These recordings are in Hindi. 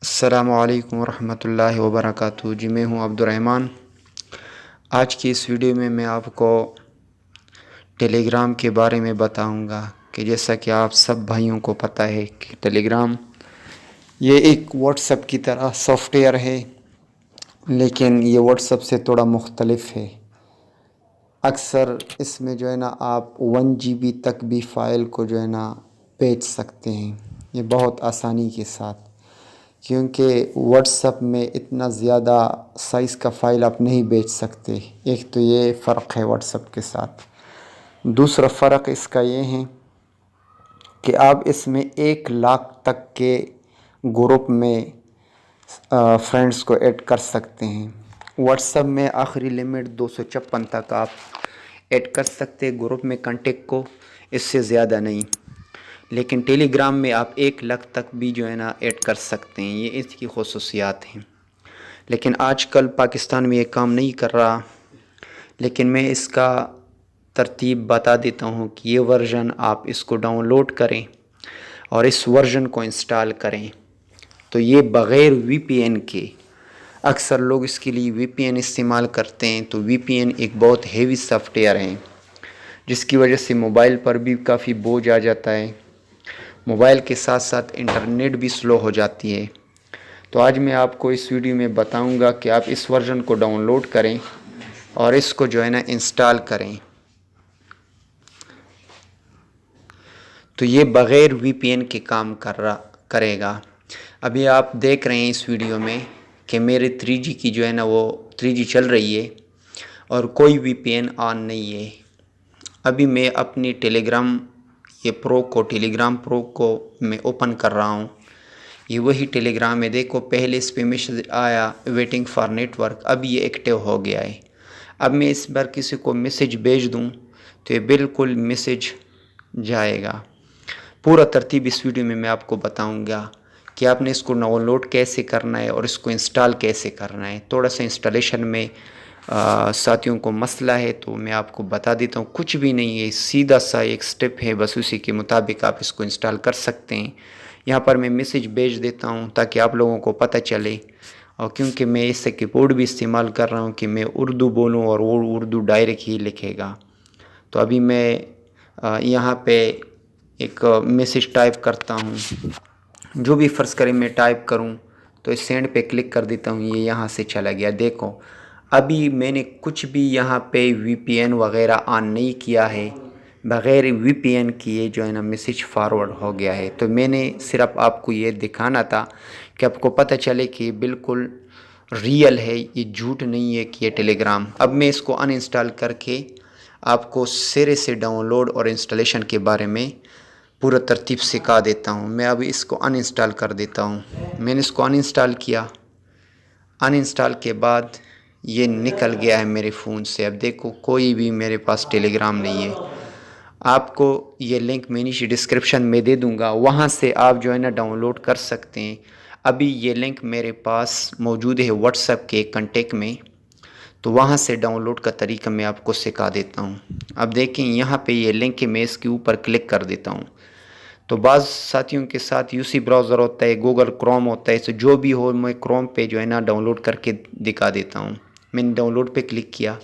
अस्सलामुअलैकुम वरहमतुल्लाहि वबरकातुहू। जी मैं हूँ अब्दुर्रहमान। आज की इस वीडियो में मैं आपको टेलीग्राम के बारे में बताऊंगा कि जैसा कि आप सब भाइयों को पता है कि टेलीग्राम ये एक व्हाट्सएप की तरह सॉफ्टवेयर है, लेकिन ये व्हाट्सएप से थोड़ा मुख्तलिफ है। अक्सर इसमें जो है ना आप 1 GB तक भी फ़ाइल को जो है ना भेज सकते हैं, ये बहुत आसानी के साथ, क्योंकि व्हाट्सएप में इतना ज़्यादा साइज़ का फ़ाइल आप नहीं भेज सकते। एक तो ये फ़र्क है व्हाट्सएप के साथ। दूसरा फ़र्क इसका ये है कि आप इसमें 1 लाख तक के ग्रुप में फ्रेंड्स को ऐड कर सकते हैं। व्हाट्सएप में आखिरी लिमिट 256 तक आप ऐड कर सकते हैं ग्रुप में कांटेक्ट को, इससे ज़्यादा नहीं। लेकिन टेलीग्राम में आप 1 लाख तक भी जो है ना ऐड कर सकते हैं, ये इसकी ख़ुसूसियात हैं। लेकिन आजकल पाकिस्तान में ये काम नहीं कर रहा, लेकिन मैं इसका तरतीब बता देता हूँ कि ये वर्जन आप इसको डाउनलोड करें और इस वर्जन को इंस्टॉल करें। तो ये बग़ैर वीपीएन के, अक्सर लोग इसके लिए वीपीएन इस्तेमाल करते हैं, तो वीपीएन एक बहुत हेवी सॉफ्टवेयर है जिसकी वजह से मोबाइल पर भी काफ़ी बोझ आ जाता है। मोबाइल के साथ साथ इंटरनेट भी स्लो हो जाती है। तो आज मैं आपको इस वीडियो में बताऊंगा कि आप इस वर्जन को डाउनलोड करें और इसको जो है ना इंस्टॉल करें। तो ये बग़ैर वीपीएन के काम करेगा। अभी आप देख रहे हैं इस वीडियो में कि मेरे 3G की जो है ना वो 3G चल रही है और कोई वीपीएन ऑन नहीं है। अभी मैं अपनी टेलीग्राम प्रो को मैं ओपन कर रहा हूँ। ये वही टेलीग्राम है, देखो पहले इस पे मैसेज आया वेटिंग फॉर नेटवर्क, अब ये एक्टिव हो गया है। अब मैं इस बार किसी को मैसेज भेज दूँ तो ये बिल्कुल मैसेज जाएगा। पूरा तरतीब इस वीडियो में मैं आपको बताऊंगा कि आपने इसको डाउनलोड कैसे करना है और इसको इंस्टॉल कैसे करना है। थोड़ा सा इंस्टॉलेशन में साथियों को मसला है, तो मैं आपको बता देता हूँ। कुछ भी नहीं है, सीधा सा एक स्टेप है, बस उसी के मुताबिक आप इसको इंस्टॉल कर सकते हैं। यहाँ पर मैं मैसेज भेज देता हूँ ताकि आप लोगों को पता चले, और क्योंकि मैं इससे कीबोर्ड भी इस्तेमाल कर रहा हूँ कि मैं उर्दू बोलूँ और वो उर्दू डायरेक्ट ही लिखेगा। तो अभी मैं यहाँ पे एक मैसेज टाइप करता हूँ, जो भी फ़र्ज़ करें मैं टाइप करूँ तो इस सेंड पे क्लिक कर देता हूँ, ये यहाँ से चला गया। देखो अभी मैंने कुछ भी यहाँ पे वीपीएन वगैरह ऑन नहीं किया है, बग़ैर वीपीएन किए जो है ना मैसेज फॉरवर्ड हो गया है। तो मैंने सिर्फ आपको ये दिखाना था कि आपको पता चले कि बिल्कुल रियल है, ये झूठ नहीं है कि ये टेलीग्राम। अब मैं इसको अनइंस्टॉल करके आपको सिरे से डाउनलोड और इंस्टॉलेशन के बारे में पूरा तरतीब सिखा देता हूँ। मैं अभी इसको अनइंस्टॉल कर देता हूँ। मैंने इसको अनइंस्टॉल किया। अनइंस्टॉल के बाद ये निकल गया है मेरे फ़ोन से। अब देखो कोई भी मेरे पास टेलीग्राम नहीं है। आपको ये लिंक मैं नीचे डिस्क्रिप्शन में दे दूँगा, वहाँ से आप जो है ना डाउनलोड कर सकते हैं। अभी ये लिंक मेरे पास मौजूद है व्हाट्सएप के कॉन्टेक्ट में, तो वहाँ से डाउनलोड का तरीका मैं आपको सिखा देता हूँ। अब देखें यहाँ पे ये लिंक है, मैं इसके ऊपर क्लिक कर देता हूँ। तो बाज़ साथियों के साथ यूसी ब्राउज़र होता है, गूगल क्रोम होता है, तो जो भी हो मैं क्रोम पे जो है ना डाउनलोड करके दिखा देता हूँ। मैंने डाउनलोड पे क्लिक किया।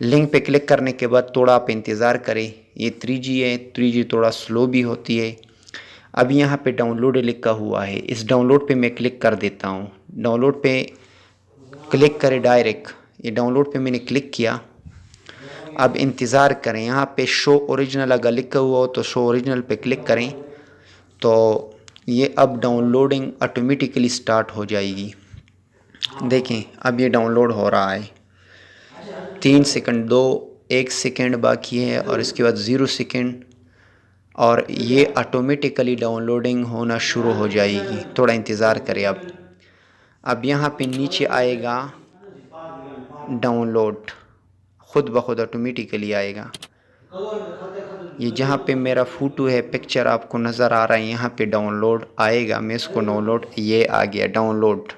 लिंक पे क्लिक करने के बाद थोड़ा आप इंतज़ार करें, ये 3G है, 3G थोड़ा स्लो भी होती है। अब यहाँ पे डाउनलोड लिखा हुआ है, इस डाउनलोड पे मैं क्लिक कर देता हूँ। डाउनलोड पे क्लिक करें डायरेक्ट, ये डाउनलोड पे मैंने क्लिक किया। अब इंतज़ार करें, यहाँ पे शो ओरिजिनल अगर लिखा हुआ हो तो शो ओरिजिनल पे क्लिक करें, तो ये अब डाउनलोडिंग ऑटोमेटिकली स्टार्ट हो जाएगी। देखें अब ये डाउनलोड हो रहा है। 3 सेकंड, 1 सेकंड बाकी है और इसके बाद 0 सेकंड, और ये ऑटोमेटिकली डाउनलोडिंग होना शुरू हो जाएगी। थोड़ा इंतज़ार करें। अब यहाँ पे नीचे आएगा डाउनलोड, ख़ुद ब खुद ऑटोमेटिकली आएगा। ये जहाँ पे मेरा फ़ोटो है, पिक्चर आपको नज़र आ रहा है, यहाँ पे डाउनलोड आएगा। मैं इसको डाउनलोड, ये आ गया डाउनलोड।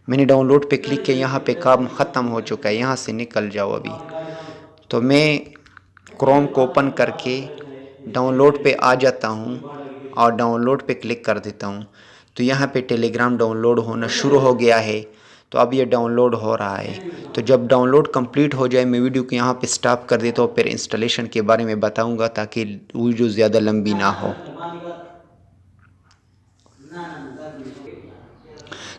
मैंने डाउनलोड पे क्लिक किया, यहाँ पे काम ख़त्म हो चुका है, यहाँ से निकल जाओ अभी। तो मैं क्रोम को ओपन करके डाउनलोड पे आ जाता हूँ और डाउनलोड पे क्लिक कर देता हूँ। तो यहाँ पे टेलीग्राम डाउनलोड होना शुरू हो गया है। तो अब ये डाउनलोड हो रहा है। तो जब डाउनलोड कंप्लीट हो जाए मैं वीडियो को यहाँ पे स्टॉप कर देता हूँ, फिर इंस्टॉलेशन के बारे में बताऊँगा ताकि वीडियो ज़्यादा लंबी ना हो।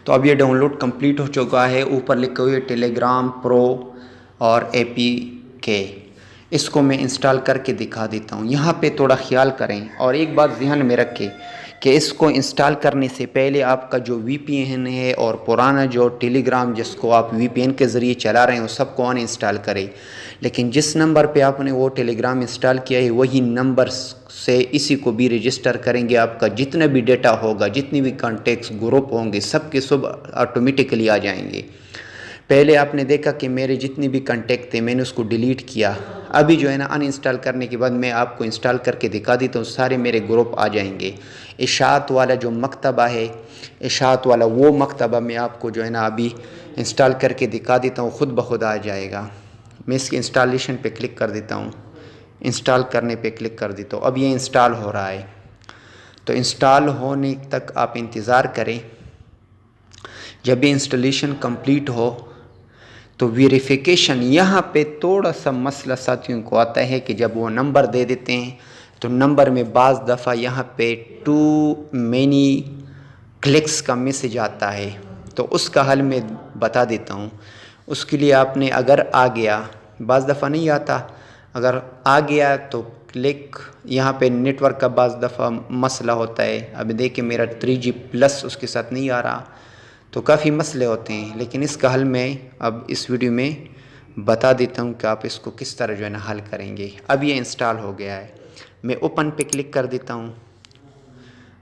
तो अब ये डाउनलोड कंप्लीट हो चुका है। ऊपर लिखे हुए टेलीग्राम प्रो और APK, इसको मैं इंस्टॉल करके दिखा देता हूँ। यहाँ पे थोड़ा ख्याल करें और एक बात ध्यान में रखें कि इसको इंस्टॉल करने से पहले आपका जो VPN है और पुराना जो टेलीग्राम जिसको आप VPN के ज़रिए चला रहे हैं वो सबको अनइंस्टॉल करें। लेकिन जिस नंबर पे आपने वो टेलीग्राम इंस्टॉल किया है वही नंबर से इसी को भी रजिस्टर करेंगे। आपका जितना भी डेटा होगा, जितनी भी कॉन्टेक्ट्स ग्रुप होंगे, सब के सब ऑटोमेटिकली आ जाएंगे। पहले आपने देखा कि मेरे जितने भी कॉन्टेक्ट थे मैंने उसको डिलीट किया। अभी जो है ना अनइंस्टॉल करने के बाद मैं आपको इंस्टॉल करके दिखा देता हूँ, सारे मेरे ग्रुप आ जाएंगे। इशाअत वाला जो मकतबा है, इशाअत वाला वो मकतबा मैं आपको जो है ना अभी इंस्टॉल करके दिखा देता हूँ, ख़ुद ब खुद आ जाएगा। मैं इसके इंस्टॉलेशन पे क्लिक कर देता हूँ, इंस्टॉल करने पे क्लिक कर देता हूँ। अब ये इंस्टॉल हो रहा है। तो इंस्टॉल होने तक आप इंतज़ार करें। जब भी इंस्टॉलेशन कंप्लीट हो तो वेरिफिकेशन, यहाँ पे थोड़ा सा मसला साथियों को आता है कि जब वो नंबर दे देते हैं तो नंबर में बाज़ दफ़ा यहाँ पे टू मैनी क्लिक्स का मैसेज आता है। तो उसका हल मैं बता देता हूँ। उसके लिए आपने अगर आ गया, बाज़ दफ़ा नहीं आता, अगर आ गया तो क्लिक, यहाँ पे नेटवर्क का बाज़ दफ़ा मसला होता है। अभी देखिए मेरा 3G प्लस उसके साथ नहीं आ रहा, तो काफ़ी मसले होते हैं। लेकिन इसका हल मैं अब इस वीडियो में बता देता हूँ कि आप इसको किस तरह जो है ना हल करेंगे। अब ये इंस्टॉल हो गया है। मैं ओपन पे क्लिक कर देता हूँ।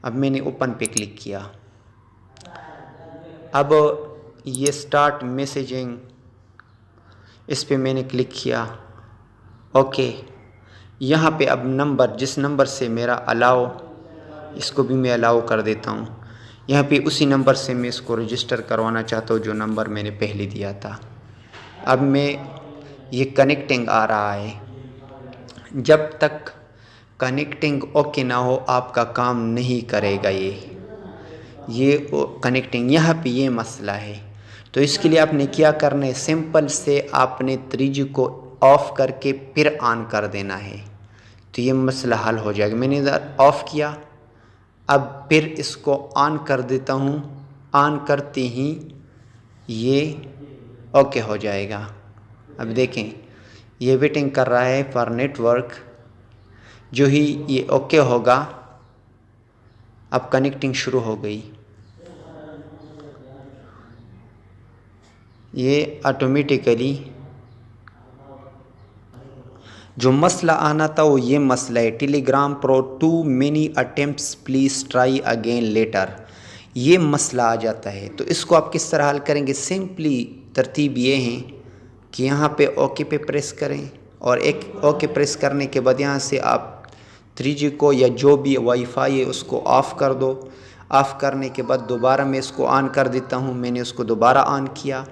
अब मैंने ओपन पे क्लिक किया। अब ये स्टार्ट मैसेजिंग, इस पे मैंने क्लिक किया। ओके, यहाँ पे अब नंबर, जिस नंबर से मेरा अलाउ, इसको भी मैं अलाउ कर देता हूँ। यहाँ पे उसी नंबर से मैं इसको रजिस्टर करवाना चाहता हूँ जो नंबर मैंने पहले दिया था। अब मैं ये कनेक्टिंग आ रहा है। जब तक कनेक्टिंग ओके ना हो आपका काम नहीं करेगा ये कनेक्टिंग। यहाँ पे ये मसला है। तो इसके लिए आपने क्या करना है, सिंपल से आपने 3G को ऑफ़ करके फिर ऑन कर देना है, तो ये मसला हल हो जाएगा। मैंने इधर ऑफ़ किया, अब फिर इसको ऑन कर देता हूँ। ऑन करते ही ये ओके हो जाएगा। अब देखें ये वेटिंग कर रहा है फॉर नेटवर्क। जो ही ये ओके होगा अब कनेक्टिंग शुरू हो गई। ये ऑटोमेटिकली जो मसला आना था वो ये मसला है, Telegram pro too many attempts please try again later, ये मसला आ जाता है। तो इसको आप किस तरह हल करेंगे, सिंपली तरतीब ये है कि यहाँ पे ओके पे प्रेस करें और एक ओके प्रेस करने के बाद यहाँ से आप 3G को या जो भी वाईफाई है उसको ऑफ़ कर दो। ऑफ़ करने के बाद दोबारा मैं इसको ऑन कर देता हूँ। मैंने उसको दोबारा ऑन किया।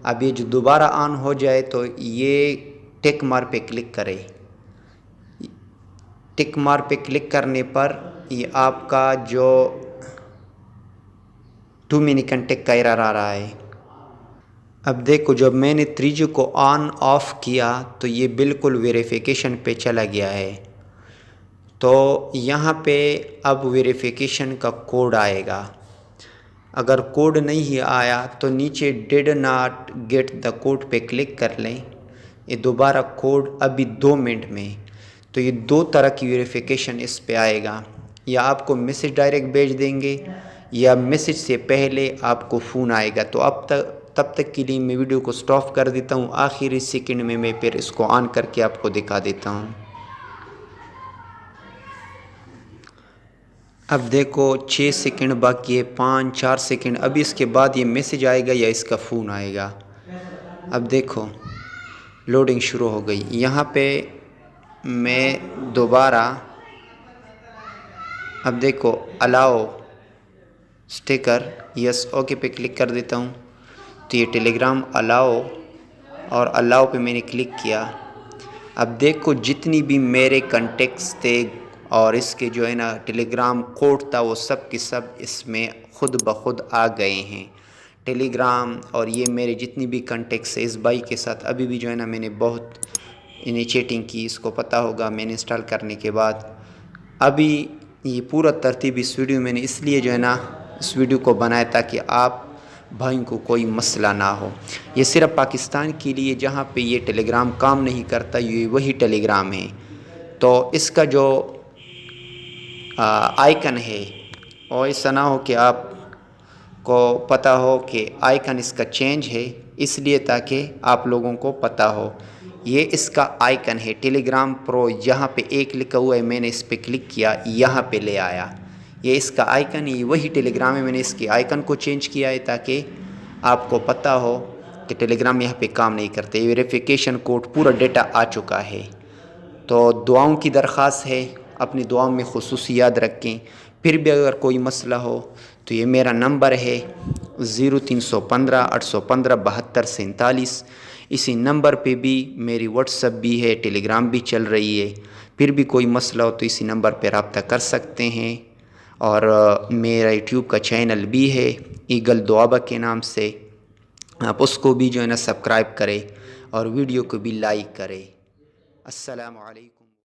अब ये जो दोबारा ऑन हो जाए तो ये टिक मार पे क्लिक करें। टिक मार पे क्लिक करने पर ये आपका जो 2 मिनी कॉन्टेक्ट का एरर आ रहा है। अब देखो जब मैंने 3G को ऑन ऑफ़ किया तो ये बिल्कुल वेरिफिकेशन पे चला गया है। तो यहाँ पे अब वेरिफिकेशन का कोड आएगा। अगर कोड नहीं आया तो नीचे did not get the code पे क्लिक कर लें। ये दोबारा कोड अभी 2 मिनट में, तो ये 2 तरह की वेरिफिकेशन इस पे आएगा। या आपको मैसेज डायरेक्ट भेज देंगे या मैसेज से पहले आपको फ़ोन आएगा। तो अब तब तक के लिए मैं वीडियो को स्टॉप कर देता हूँ। आखिरी सेकंड में मैं फिर इसको ऑन करके आपको दिखा देता हूँ। अब देखो 6 सेकंड बाकी है, 5-4 सेकंड। अभी इसके बाद ये मैसेज आएगा या इसका फ़ोन आएगा। अब देखो लोडिंग शुरू हो गई। यहाँ पे मैं दोबारा, अब देखो अलाउ स्टिकर, यस ओके पे क्लिक कर देता हूँ। तो ये टेलीग्राम अलाउ, और अलाउ पे मैंने क्लिक किया। अब देखो जितनी भी मेरे कॉन्टेक्ट्स थे और इसके जो है ना टेलीग्राम कोड था वो सब के सब इसमें ख़ुद ब खुद आ गए हैं। टेलीग्राम और ये मेरे जितनी भी कॉन्टेक्ट्स है इस भाई के साथ अभी भी जो है ना मैंने बहुत इनिशिएटिंग की, इसको पता होगा मैंने इंस्टॉल करने के बाद। अभी ये पूरा तरतीब इस वीडियो मैंने इसलिए जो है ना इस वीडियो को बनाया ताकि आप भाइयों को कोई मसला ना हो। ये सिर्फ पाकिस्तान के लिए जहाँ पे ये टेलीग्राम काम नहीं करता ये वही टेलीग्राम है। तो इसका जो आइकन है और ऐसा ना हो कि आप को पता हो कि आइकन इसका चेंज है, इसलिए ताकि आप लोगों को पता हो। ये इसका आइकन है टेलीग्राम प्रो, यहाँ पे एक लिखा हुआ है, मैंने इस पर क्लिक किया यहाँ पे ले आया। ये इसका आइकन है, वही टेलीग्राम है, मैंने इसके आइकन को चेंज किया है ताकि आपको पता हो कि टेलीग्राम यहाँ पे काम नहीं करते। वेरिफिकेशन कोड पूरा डेटा आ चुका है। तो दुआओं की दरख्वास्त है, अपनी दुआओं में खुसूसी याद रखें। फिर भी अगर कोई मसला हो तो ये मेरा नंबर है 0315 815 7247। इसी नंबर पे भी मेरी व्हाट्सएप भी है, टेलीग्राम भी चल रही है। फिर भी कोई मसला हो तो इसी नंबर पर रब्ता कर सकते हैं। और मेरा यूट्यूब का चैनल भी है ईगल दुआबा के नाम से, आप उसको भी जो है ना सब्सक्राइब करें और वीडियो को भी लाइक करें। अस्सलामु अलैकुम।